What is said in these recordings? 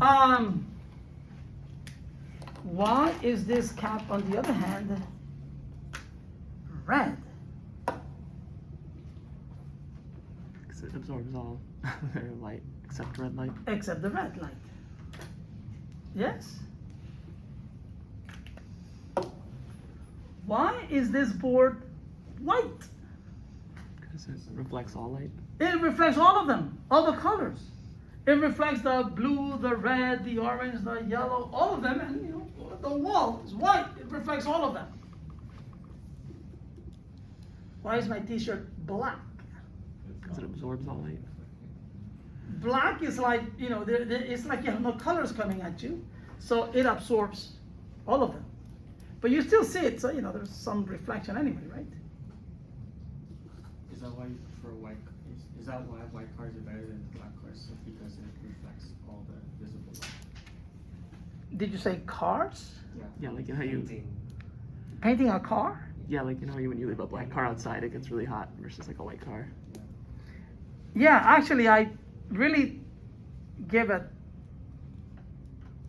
Um, why is this cap, on the other hand, red? Because it absorbs all their light except red light. Except the red light. Yes? Why is this board white? Because it reflects all light. It reflects all of them, all the colors. It reflects the blue, the red, the orange, the yellow, all of them, and the wall is white. It reflects all of them. Why is my t-shirt black? Because it absorbs all light. Black is like, it's like you have no colors coming at you, so it absorbs all of them. But you still see it, so there's some reflection anyway, right? Is that why you prefer white? Is that why white cars are better than black cars? Because it reflects all the visible light. Did you say cars? Yeah, like how you. Painting a car? Yeah, like how when you leave a black car outside, it gets really hot versus like a white car. Yeah, actually, I really give it.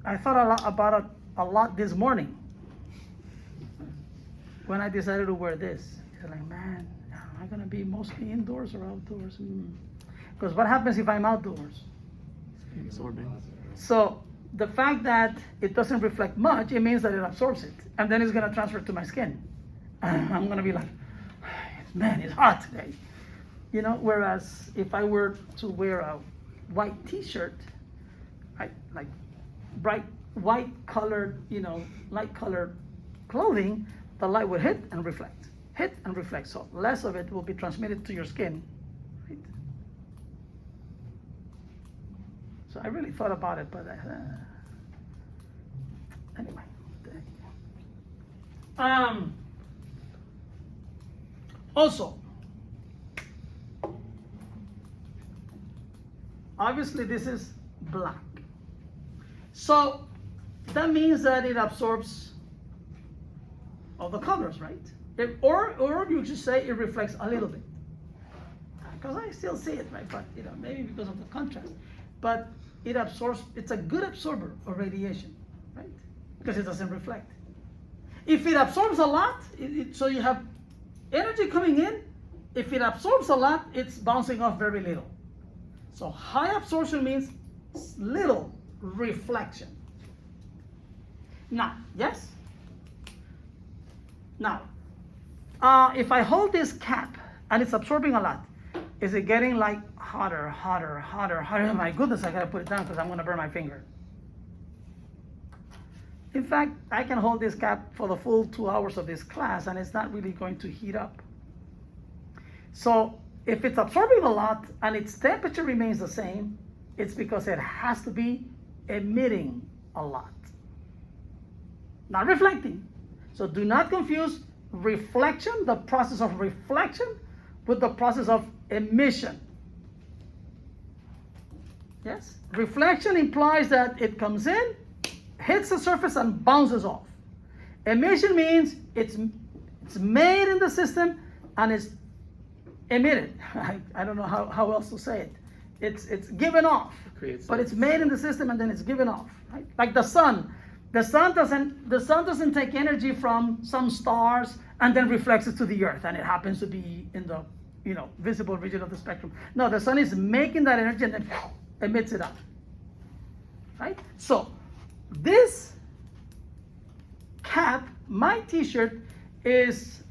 I thought about it a lot this morning when I decided to wear this. It's like, man, am I gonna be mostly indoors or outdoors? Because what happens if I'm outdoors? Absorbing. So the fact that it doesn't reflect much, it means that it absorbs it, and then it's gonna transfer to my skin. I'm gonna be like, man, it's hot today. Whereas if I were to wear a white t-shirt, like bright white colored, light colored clothing, the light would hit and reflect. So less of it will be transmitted to your skin. Right? So I really thought about it, but anyway. Also, obviously this is black. So that means that it absorbs all the colors, right? Or you should say it reflects a little bit. Because I still see it, right? But maybe because of the contrast. But it absorbs, it's a good absorber of radiation, right? Because it doesn't reflect. If it absorbs a lot, so you have energy coming in, if it absorbs a lot, it's bouncing off very little. So high absorption means little reflection. Now, yes? Now, if I hold this cap and it's absorbing a lot, is it getting like hotter? Oh my goodness, I gotta put it down because I'm gonna burn my finger. In fact, I can hold this cap for the full 2 hours of this class and it's not really going to heat up. So if it's absorbing a lot and its temperature remains the same, it's because it has to be emitting a lot, not reflecting. So do not confuse reflection, the process of reflection, with the process of emission. Yes? Reflection implies that it comes in, hits the surface and bounces off. Emission means it's made in the system and it's emitted. I don't know how else to say it. It's given off, but it's made in the system and then it's given off. Right? Like the sun. The sun doesn't take energy from some stars and then reflects it to the earth, and it happens to be in the visible region of the spectrum. No, the sun is making that energy and then emits it out. Right? So this cap, my t-shirt, is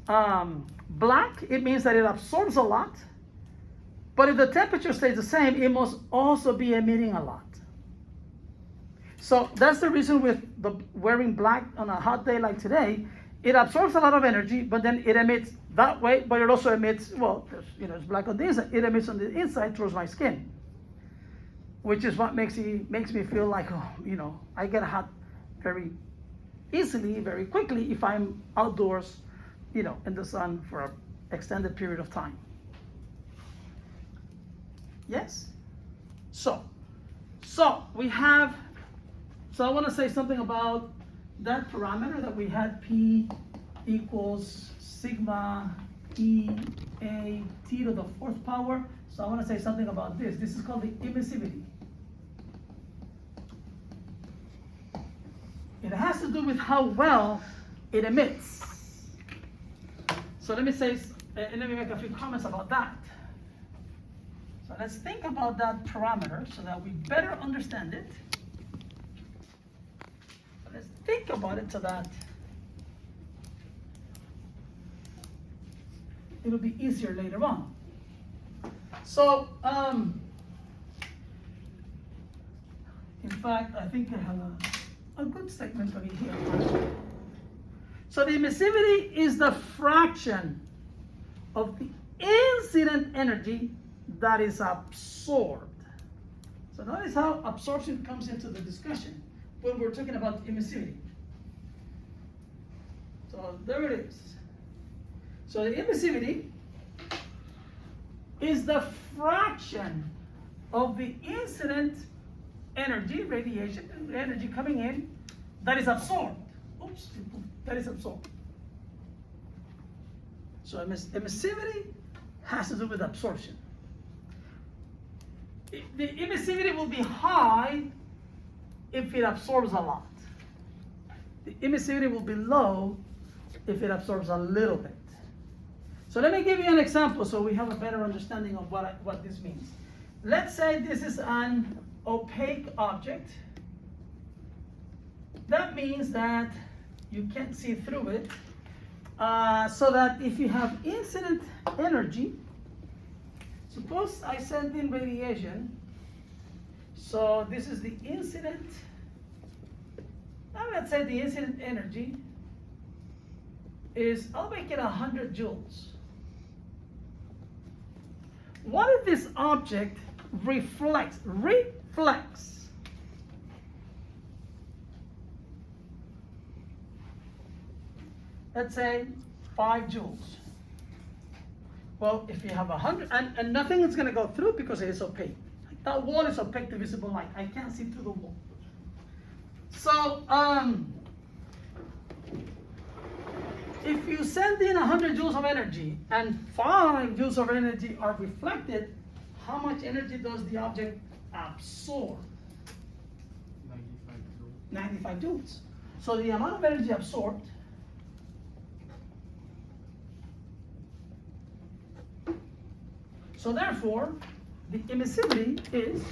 black. It means that it absorbs a lot. But if the temperature stays the same, it must also be emitting a lot. So that's the reason with the wearing black on a hot day like today, it absorbs a lot of energy, but then it emits that way, but it also emits, it's black on the inside. It emits on the inside towards my skin, which is what makes me feel like, I get hot very easily, very quickly if I'm outdoors, in the sun for an extended period of time. Yes? So we have, I want to say something about that parameter that we had, P equals sigma E A T to the fourth power. So I want to say something about this. This is called the emissivity. It has to do with how well it emits. So let me make a few comments about that. So let's think about that parameter so that we better understand it. So let's think about it so that it'll be easier later on. So, in fact, I think I have a good statement over here. So the emissivity is the fraction of the incident energy that is absorbed. So notice how absorption comes into the discussion when we're talking about emissivity. So there it is. So the emissivity is the fraction of the incident energy, radiation energy coming in, that is absorbed. Oops, that is absorbed. So emissivity has to do with absorption. The emissivity will be high if it absorbs a lot. The emissivity will be low if it absorbs a little bit. So let me give you an example so we have a better understanding of what this means. Let's say this is an opaque object. That means that you can't see through it. So that if you have incident energy, suppose I send in radiation. So this is the incident. Now let's say the incident energy is, I'll make it 100 joules. What if this object reflects, let's say 5 joules. Well, if you have 100, and nothing is going to go through because it is opaque. That wall is opaque to visible light. I can't see through the wall. So, if you send in 100 joules of energy and 5 joules of energy are reflected, how much energy does the object absorb? 95 joules. 95 joules. So the amount of energy absorbed so therefore, the emissivity is,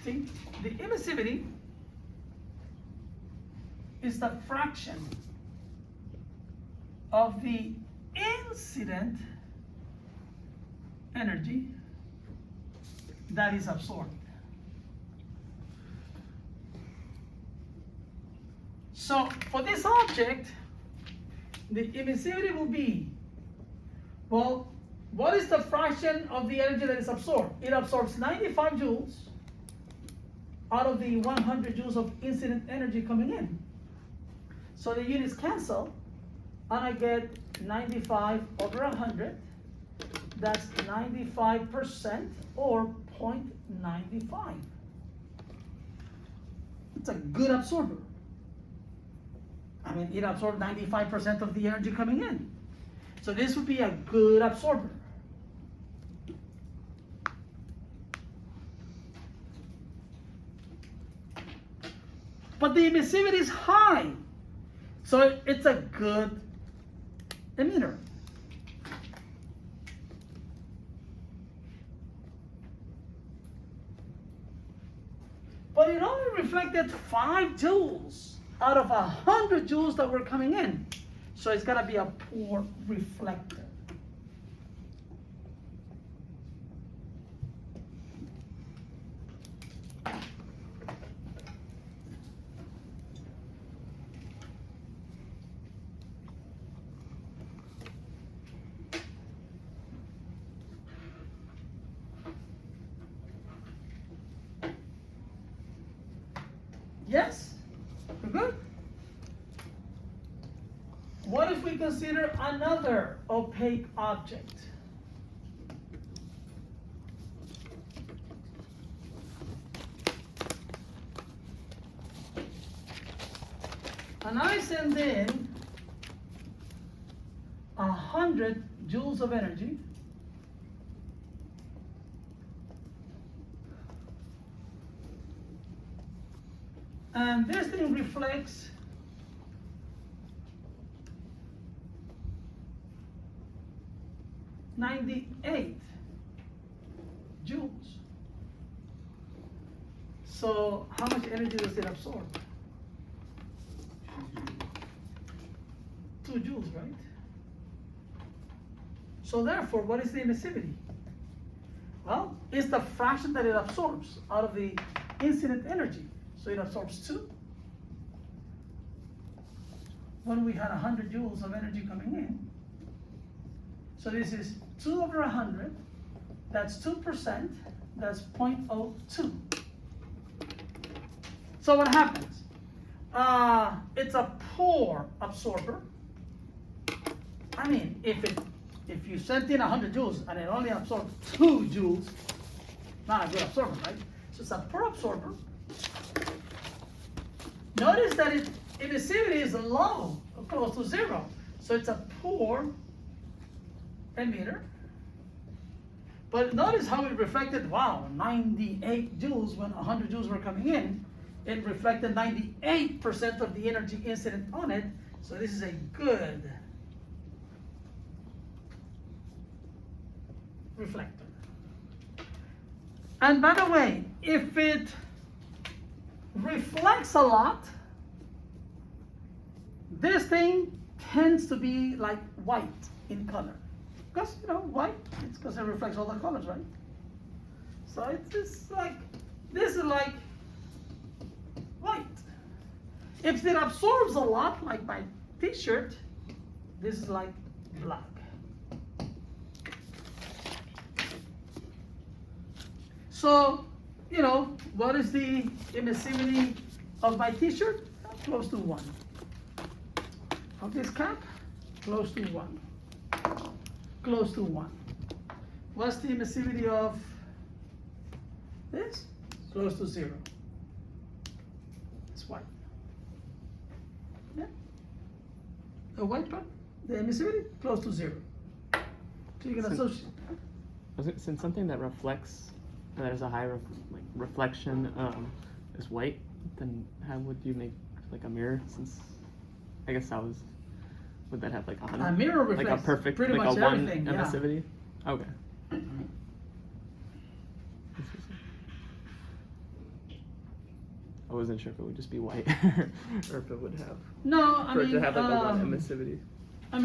see, the emissivity is the fraction of the incident energy that is absorbed. So for this object, the emissivity will be, well, what is the fraction of the energy that is absorbed? It absorbs 95 joules out of the 100 joules of incident energy coming in. So the units cancel, and I get 95 over 100. That's 95% or 0.95. It's a good absorber. I mean, it absorbed 95% of the energy coming in. So this would be a good absorber. But the emissivity is high, so it's a good emitter. But it only reflected 5 joules out of 100 joules that were coming in. So it's got to be a poor reflector. Yes? We're good? What if we consider another opaque object? And I send in 100 joules of energy. And this thing reflects 98 joules. So how much energy does it absorb? 2 joules, right? So therefore, what is the emissivity? Well, it's the fraction that it absorbs out of the incident energy. So it absorbs 2. When we had 100 joules of energy coming in, so this is 2 over 100, that's 2%, that's 0.02. So what happens? It's a poor absorber. I mean, if you sent in 100 joules and it only absorbs 2 joules, not a good absorber, right? So it's a poor absorber. Notice that its emissivity is low, close to 0. So it's a poor emitter. But notice how it reflected, wow, 98 joules when 100 joules were coming in. It reflected 98% of the energy incident on it. So this is a good reflector. And by the way, if it reflects a lot, this thing tends to be like white in color. Because, white, it's because it reflects all the colors, right? So it's like, this is like white. If it absorbs a lot, like my t-shirt, this is like black. So, what is the emissivity of my t-shirt? Close to 1. Of this cap? Close to 1. Close to 1. What's the emissivity of this? Close to 0. It's white. Yeah? A white part, the emissivity, close to 0. So you can associate. Since something that reflects, that has a high reflection is white, then how would you make like a mirror? Since I guess would that have like 100? A mirror reflects like a perfect, pretty like much a 1 everything, yeah. emissivity? Okay. I wasn't sure if it would just be white or if it would have. No, I for mean, it to have like a 1 emissivity. I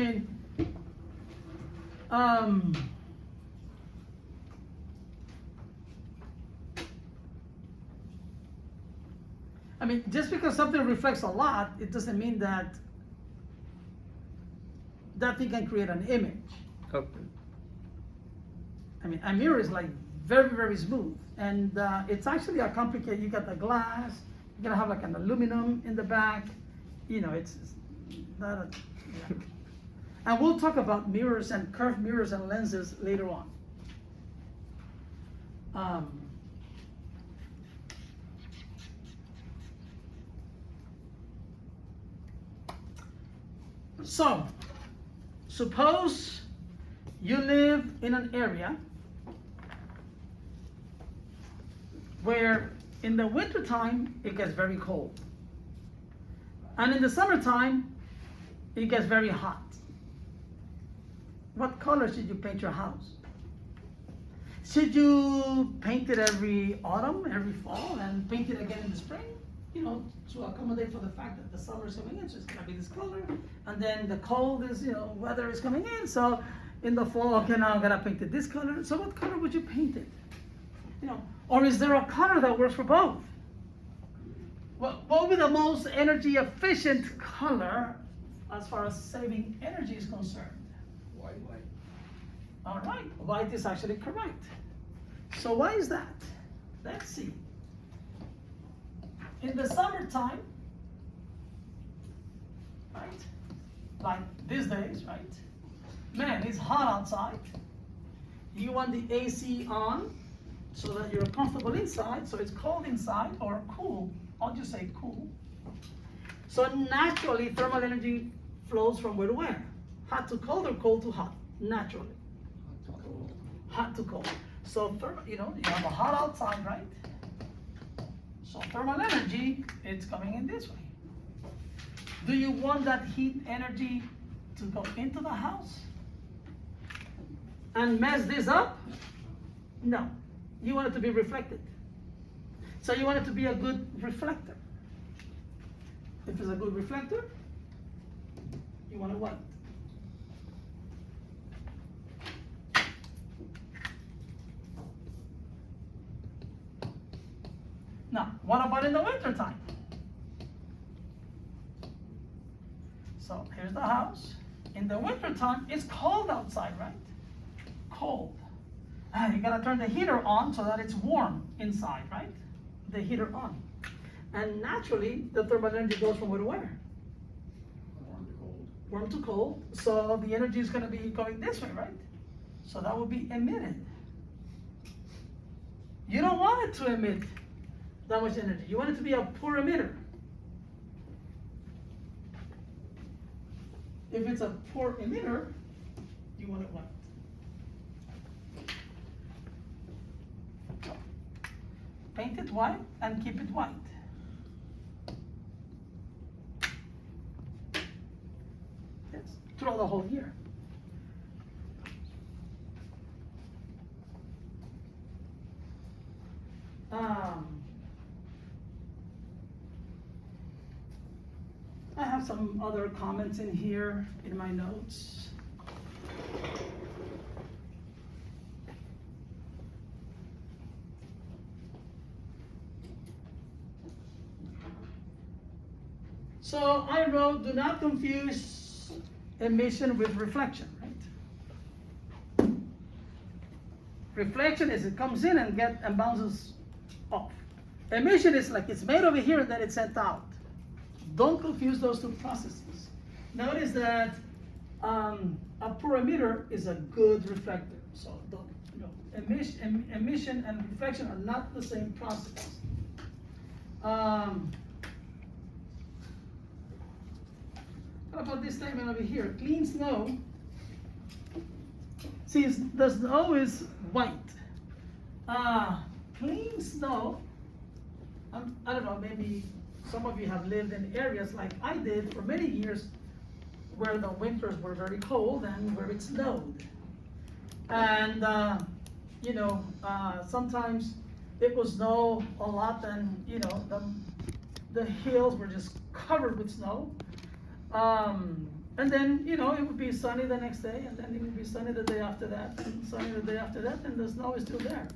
mean, just because something reflects a lot, it doesn't mean that that thing can create an image. Okay. I mean, a mirror is like very, very smooth. And it's actually a complicated, you got the glass, you're gonna have like an aluminum in the back. It's not a, yeah. And we'll talk about mirrors and curved mirrors and lenses later on. So, suppose you live in an area where in the wintertime it gets very cold. And in the summertime it gets very hot. What color should you paint your house? Should you paint it every autumn, every fall, and paint it again in the spring? To accommodate for the fact that the summer is coming in, so it's gonna be this color, and then the cold is, weather is coming in, so in the fall, okay, now I'm gonna paint it this color. So what color would you paint it? Or is there a color that works for both? What would be the most energy efficient color as far as saving energy is concerned? White. All right, white is actually correct. So why is that? Let's see. In the summertime, right, like these days, right, man, it's hot outside. You want the AC on so that you're comfortable inside, so it's cold inside, or cool, I'll just say cool. So naturally, thermal energy flows from where to where? Hot to cold or cold to hot? Naturally. Hot to cold. So, you have a hot outside, right? So thermal energy, it's coming in this way. Do you want that heat energy to go into the house and mess this up? No. You want it to be reflected. So you want it to be a good reflector. If it's a good reflector, you want it white. Now, what about in the winter time? So here's the house. In the winter time, it's cold outside, right? Cold. And you gotta turn the heater on so that it's warm inside, right? The heater on. And naturally, the thermal energy goes from where to where? Warm to cold. Warm to cold. So the energy is gonna be going this way, right? So that will be emitted. You don't want it to emit that much energy. You want it to be a poor emitter. If it's a poor emitter, you want it white. So, paint it white and keep it white. Yes, throughout the whole year. I have some other comments in here in my notes. So I wrote, do not confuse emission with reflection, right? Reflection is it comes in and bounces off. Emission is like it's made over here and then it's sent out. Don't confuse those two processes. Notice that a poor emitter is a good reflector. So don't, emission and reflection are not the same process. What about this statement over here? Clean snow. See, the snow is white. Clean snow, I don't know, maybe some of you have lived in areas like I did for many years where the winters were very cold and where it snowed. And, sometimes it would snow a lot and, the hills were just covered with snow. And then, it would be sunny the next day, and then it would be sunny the day after that, and sunny the day after that, and the snow is still there.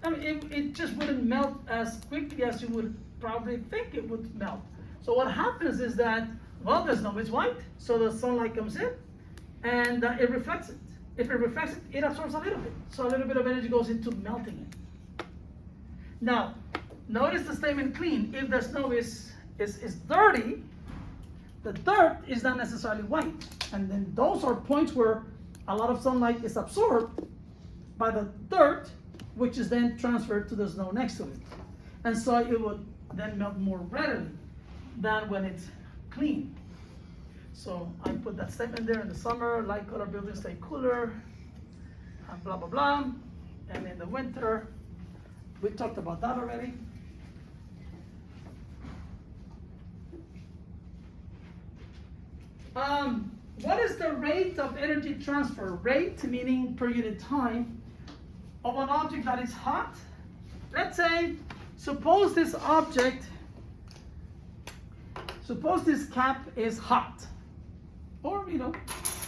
I mean, it just wouldn't melt as quickly as you would probably think it would melt. So what happens is that, well, the snow is white, so the sunlight comes in, and it reflects it. If it reflects it, it absorbs a little bit. So a little bit of energy goes into melting it. Now, notice the statement clean. If the snow is dirty, the dirt is not necessarily white. And then those are points where a lot of sunlight is absorbed by the dirt, which is then transferred to the snow next to it. And so it would then melt more readily than when it's clean. So I put that statement there. In the summer, light color buildings stay cooler, and blah, blah, blah. And in the winter, we talked about that already. What is the rate of energy transfer? Rate meaning per unit time of an object that is hot. Let's say, suppose this cap is hot. Or,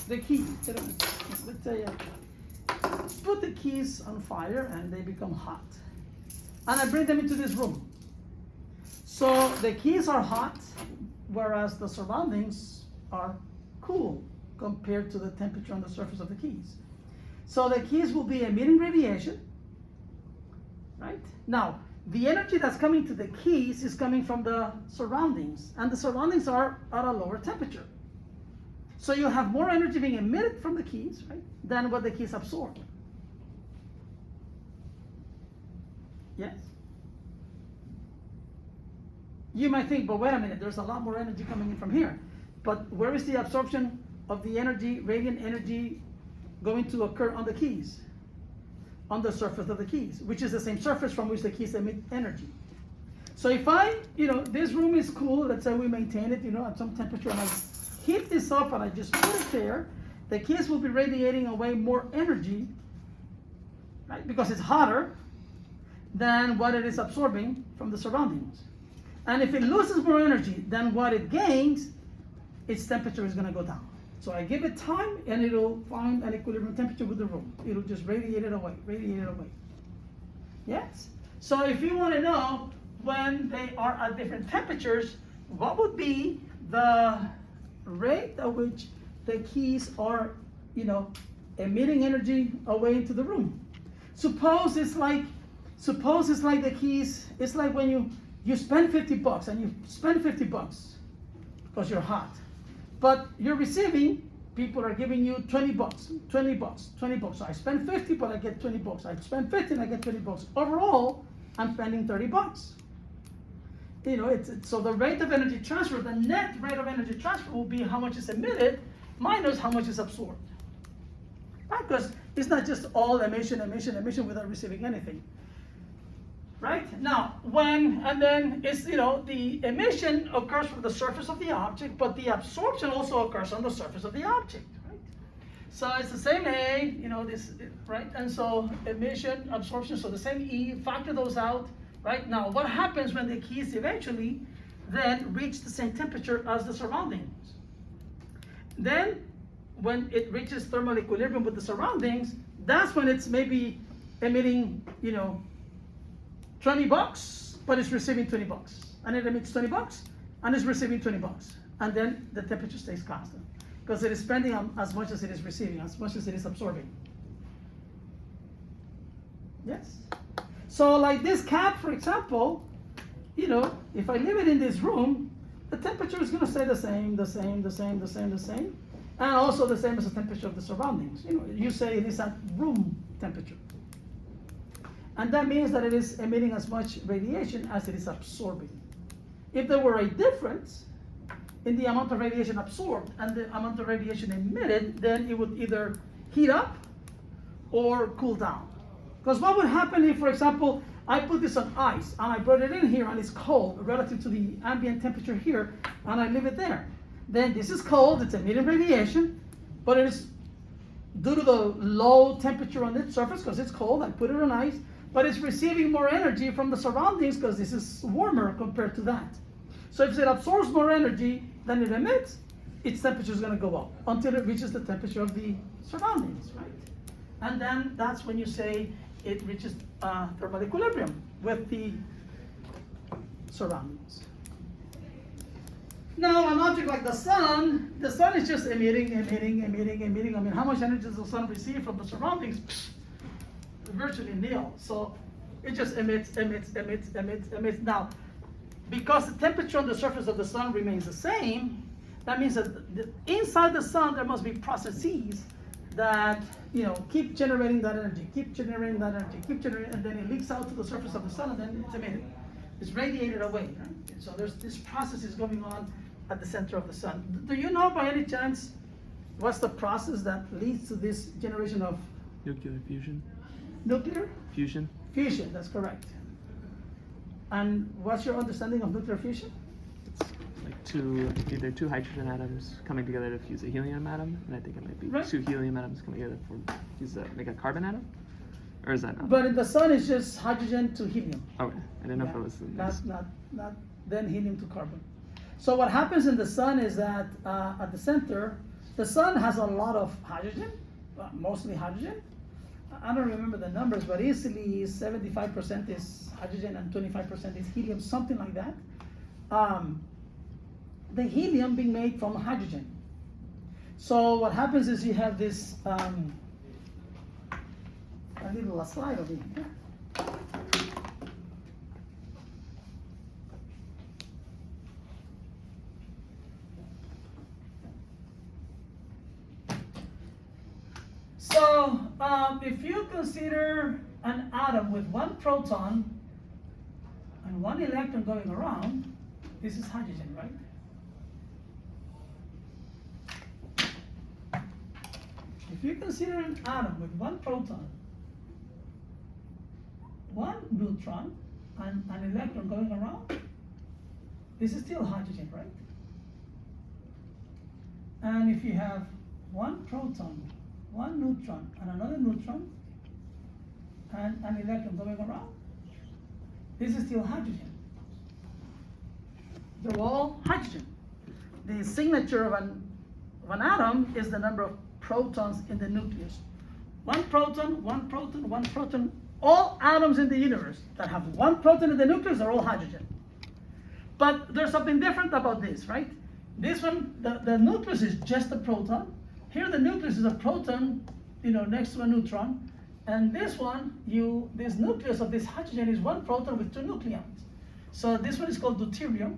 the keys. Let's say, put the keys on fire and they become hot. And I bring them into this room. So the keys are hot, whereas the surroundings are cool compared to the temperature on the surface of the keys. So the keys will be emitting radiation, right? Now, the energy that's coming to the keys is coming from the surroundings, and the surroundings are at a lower temperature. So you have more energy being emitted from the keys, right, than what the keys absorb. Yes? You might think, but wait a minute, there's a lot more energy coming in from here. But where is the absorption of the energy, radiant energy, going to occur on the keys? On the surface of the keys, which is the same surface from which the keys emit energy. So if I, this room is cool, let's say we maintain it, at some temperature, and I heat this up and I just put it there, the keys will be radiating away more energy, right? Because it's hotter than what it is absorbing from the surroundings. And if it loses more energy than what it gains, its temperature is gonna go down. So I give it time and it'll find an equilibrium temperature with the room. It'll just radiate it away, radiate it away. Yes? So if you wanna know when they are at different temperatures, what would be the rate at which the keys are, emitting energy away into the room? Suppose it's like the keys, it's like when you spend $50 and you spend $50 because you're hot. But you're receiving, people are giving you $20, $20. So I spend 50, but I get $20. I spend 50 and I get $20. Overall, I'm spending $30. So the rate of energy transfer, the net rate of energy transfer will be how much is emitted minus how much is absorbed. Right? Because it's not just all emission without receiving anything. Right? Now, the emission occurs from the surface of the object, but the absorption also occurs on the surface of the object, right? So it's the same A, right? And so emission, absorption, so the same E, factor those out, right? Now, what happens when the keys eventually then reach the same temperature as the surroundings? Then, when it reaches thermal equilibrium with the surroundings, that's when it's maybe emitting, $20, but it's receiving $20, and it emits $20, and it's receiving $20, and then the temperature stays constant because it is spending as much as it is receiving, as much as it is absorbing. Yes. So like this cap, for example, if I leave it in this room, the temperature is going to stay the same, and also the same as the temperature of the surroundings. You say it is at room temperature. And that means that it is emitting as much radiation as it is absorbing. If there were a difference in the amount of radiation absorbed and the amount of radiation emitted, then it would either heat up or cool down. Because what would happen if, for example, I put this on ice and I brought it in here and it's cold relative to the ambient temperature here, and I leave it there. Then this is cold, it's emitting radiation, but it is due to the low temperature on its surface, because it's cold, I put it on ice, but it's receiving more energy from the surroundings because this is warmer compared to that. So if it absorbs more energy than it emits, its temperature is going to go up until it reaches the temperature of the surroundings, right? And then that's when you say it reaches thermal equilibrium with the surroundings. Now, an object like the sun is just emitting. I mean, how much energy does the sun receive from the surroundings? Virtually nil. So it just emits. Now, because the temperature on the surface of the sun remains the same, that means that inside the sun there must be processes that keep generating that energy, and then it leaks out to the surface of the sun, and then it's emitted. It's radiated away. Right? So there's this process is going on at the center of the sun. Do you know by any chance what's the process that leads to this generation of Nuclear fusion. nuclear? Fusion. Fusion, that's correct. And what's your understanding of nuclear fusion? It's like either two hydrogen atoms coming together to fuse a helium atom, and I think it might be Right. two helium atoms coming together make a carbon atom, or is that not? But in the sun, it's just hydrogen to helium. Okay, I didn't know if it was. Not then helium to carbon. So what happens in the sun is that at the center, the sun has a lot of hydrogen, mostly hydrogen. I don't remember the numbers, but easily 75% is hydrogen and 25% is helium, something like that. The helium being made from hydrogen. So what happens is you have this a little slide over here. So if you consider an atom with one proton and one electron going around, this is hydrogen, right? If you consider an atom with one proton, one neutron, an electron going around, this is still hydrogen, right? And if you have one proton, one neutron, and another neutron, and an electron going around, this is still hydrogen. They're all hydrogen. The signature of an atom is the number of protons in the nucleus. One proton, one proton, one proton. All atoms in the universe that have one proton in the nucleus are all hydrogen. But there's something different about this, right? This one, the nucleus is just a proton. Here the nucleus is a proton, next to a neutron. And this one, this nucleus of this hydrogen is one proton with two nucleons. So this one is called deuterium.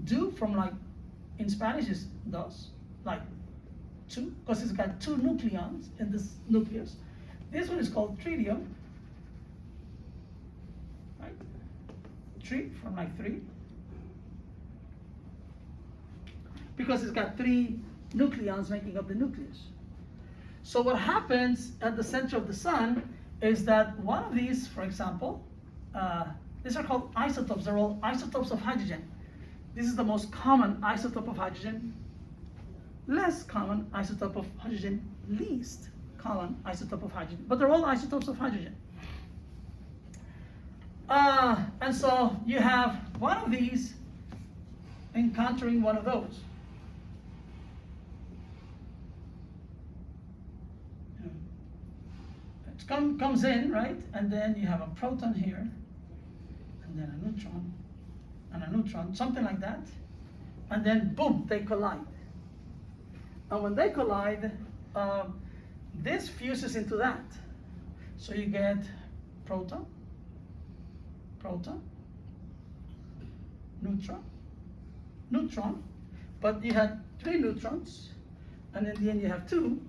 Du from in Spanish is dos, like two, because it's got two nucleons in this nucleus. This one is called tritium, right? Tri from three, because it's got three nucleons making up the nucleus. So what happens at the center of the sun is that one of these, for example, these are called isotopes. They're all isotopes of hydrogen. This is the most common isotope of hydrogen. Less common isotope of hydrogen, least common isotope of hydrogen, but they're all isotopes of hydrogen. And so you have one of these encountering one of those. It comes in, right? And then you have a proton here, and then a neutron, and a neutron, something like that. And then boom, they collide. And when they collide, this fuses into that. So you get proton, proton, neutron, neutron, but you had three neutrons, and in the end you have two.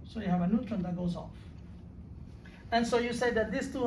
So you have a neutron that goes off. And so you say that these two